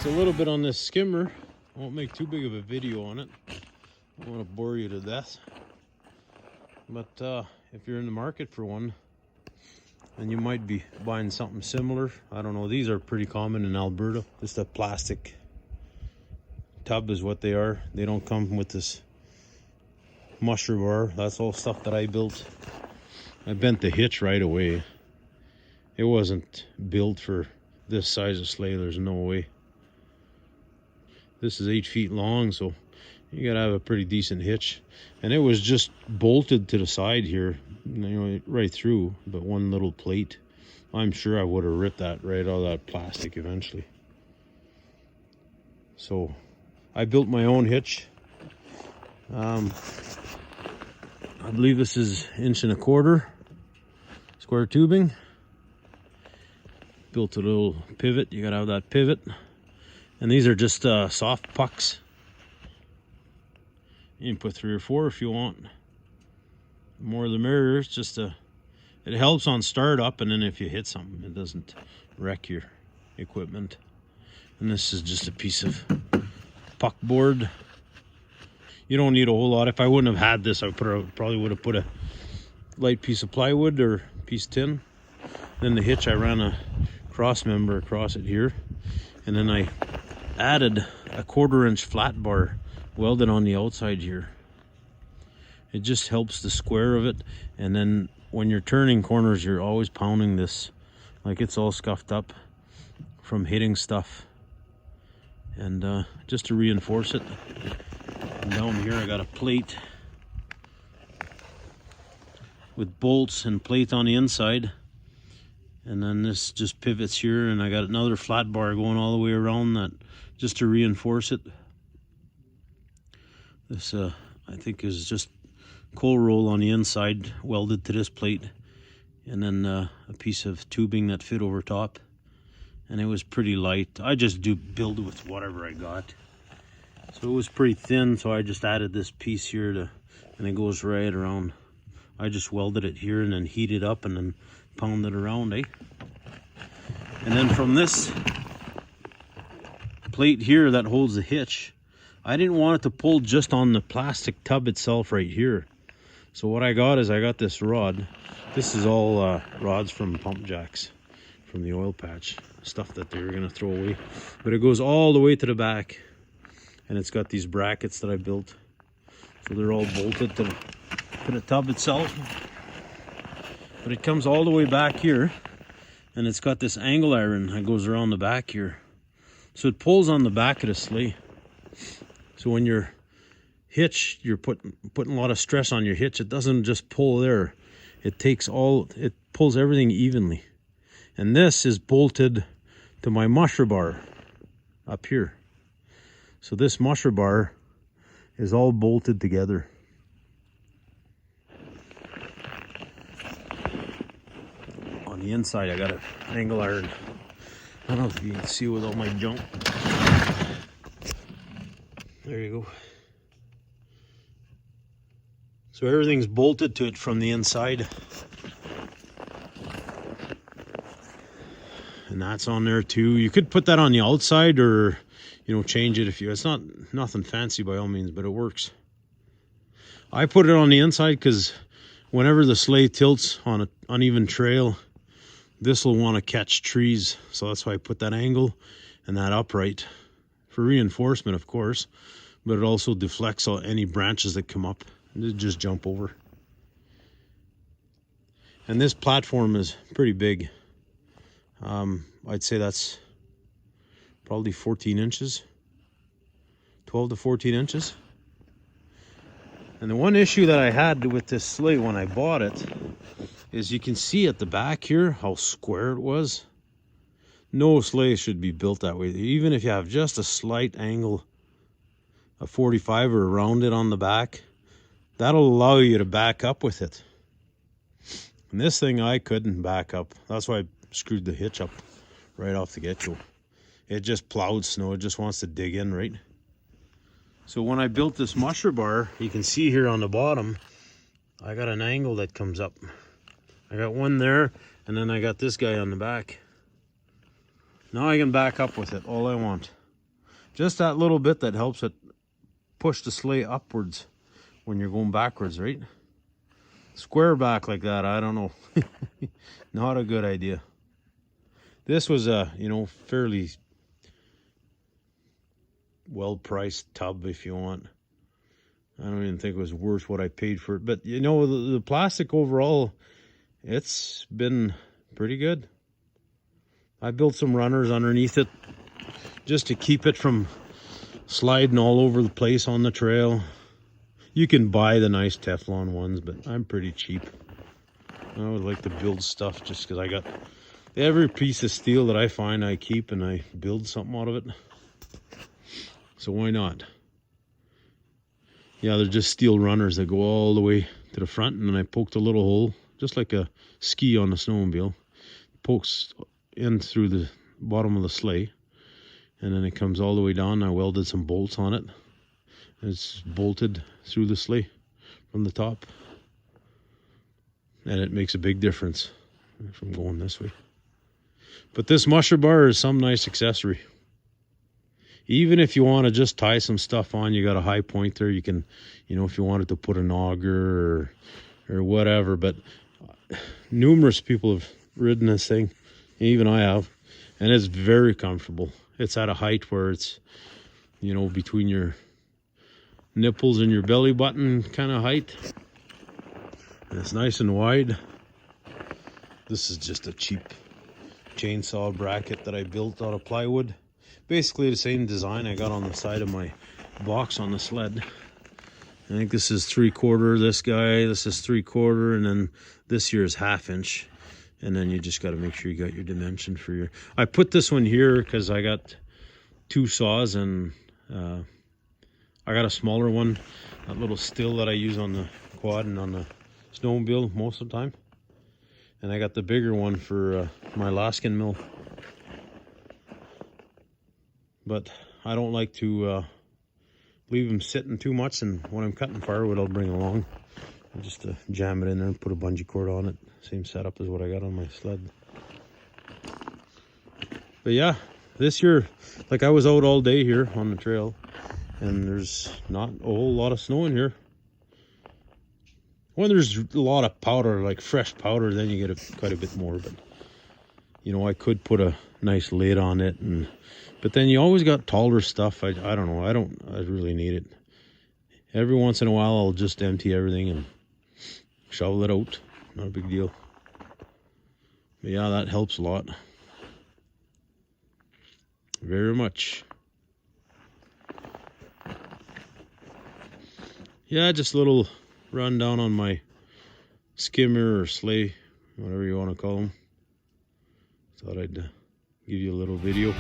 It's a little bit on this skimmer. I won't make too big of a video on it. I don't want to bore you to death. But if you're in the market for one, and you might be buying something similar, I don't know, these are pretty common in Alberta. Just a plastic tub is what they are. They don't come with this musher bar. That's all stuff that I built. I bent the hitch right away. It wasn't built for this size of sleigh, there's no way. This is 8 feet long, so you gotta have a pretty decent hitch. And it was just bolted to the side here, you know, right through, but one little plate. I'm sure I would have ripped that right out of that plastic eventually. So I built my own hitch. I believe this is 1.25 inch square tubing. Built a little pivot. You gotta have that pivot. And these are just soft pucks. You can put 3 or 4 if you want. The more the merrier. It's just it helps on startup, and then if you hit something, it doesn't wreck your equipment. And this is just a piece of puck board. You don't need a whole lot. If I wouldn't have had this, I probably would have put a light piece of plywood or piece of tin. Then the hitch, I ran a cross member across it here, and then I added a 1/4 inch flat bar welded on the outside here. It just helps the square of it, and then when you're turning corners, you're always pounding this, like it's all scuffed up from hitting stuff. And just to reinforce it. And down here I got a plate with bolts and plate on the inside. And then this just pivots here, and I got another flat bar going all the way around that just to reinforce it. This I think is just coal roll on the inside welded to this plate, and then a piece of tubing that fit over top. And it was pretty light. I just build it with whatever I got. So it was pretty thin, so I just added this piece here and it goes right around. I just welded it here and then heat it up and then pound it around, eh? And then from this plate here that holds the hitch, I didn't want it to pull just on the plastic tub itself right here. So what I got is I got this rod. This is all rods from pump jacks from the oil patch, stuff that they were gonna throw away. But it goes all the way to the back, and it's got these brackets that I built. So they're all bolted to the tub itself. But it comes all the way back here, and it's got this angle iron that goes around the back here. So it pulls on the back of the sleigh. So when you're hitched, you're putting a lot of stress on your hitch. It doesn't just pull there. It pulls everything evenly. And this is bolted to my musher bar up here. So this musher bar is all bolted together. On the inside, I got an angle iron. I don't know if you can see with all my junk. There you go. So everything's bolted to it from the inside. And that's on there too. You could put that on the outside, or change it if you. It's not nothing fancy by all means, but it works. I put it on the inside because whenever the sleigh tilts on an uneven trail, this will want to catch trees. So that's why I put that angle and that upright for reinforcement, of course. But it also deflects any branches that come up. They just jump over. And this platform is pretty big. I'd say that's probably 14 inches, 12 to 14 inches. And the one issue that I had with this sleigh when I bought it is you can see at the back here how square it was. No sleigh should be built that way. Even if you have just a slight angle, a 45 or around it on the back, that'll allow you to back up with it. And this thing I couldn't back up. That's why I screwed the hitch up right off the get-go. It just plowed snow. It just wants to dig in, right? So when I built this musher bar, you can see here on the bottom, I got an angle that comes up. I got one there, and then I got this guy on the back. Now I can back up with it all I want. Just that little bit that helps it push the sleigh upwards when you're going backwards, right? Square back like that, I don't know. Not a good idea. This was a, you know, fairly well-priced tub, if you want. I don't even think it was worth what I paid for it. But, you know, the plastic overall, it's been pretty good. I built some runners underneath it just to keep it from sliding all over the place on the trail. You can buy the nice Teflon ones, but I'm pretty cheap. I would like to build stuff just because I got every piece of steel that I find I keep and I build something out of it. So why not? Yeah, they're just steel runners that go all the way to the front, and then I poked a little hole, just like a ski on the snowmobile. Pokes in through the bottom of the sleigh, and then it comes all the way down. I welded some bolts on it. It's bolted through the sleigh from the top, and it makes a big difference from going this way. But this musher bar is some nice accessory. Even if you want to just tie some stuff on, you got a high point there. You can, you know, if you wanted to put an auger or whatever. But numerous people have ridden this thing, even I have, and it's very comfortable. It's at a height where it's, you know, between your nipples and your belly button kind of height. And it's nice and wide. This is just a cheap chainsaw bracket that I built out of plywood. Basically the same design I got on the side of my box on the sled. I think this is 3/4, this guy, this is 3/4, and then this here is 1/2 inch. And then you just got to make sure you got your dimension for your... I put this one here because I got 2 saws, and I got a smaller one, that little still that I use on the quad and on the snowmobile most of the time. And I got the bigger one for my Alaskan mill. But I don't like to leave them sitting too much, and when I'm cutting firewood, I'll bring along just to jam it in there and put a bungee cord on it. Same setup as what I got on my sled. But yeah, this year, like, I was out all day here on the trail, and there's not a whole lot of snow in here. When there's a lot of powder, like fresh powder, then you get quite a bit more. But, you know, I could put a nice lid on it, but then you always got taller stuff. I don't know. I really need it. Every once in a while, I'll just empty everything and shovel it out. Not a big deal. But yeah, that helps a lot. Very much. Yeah, just a little rundown on my skimmer or sleigh, whatever you want to call them. Thought I'd give you a little video.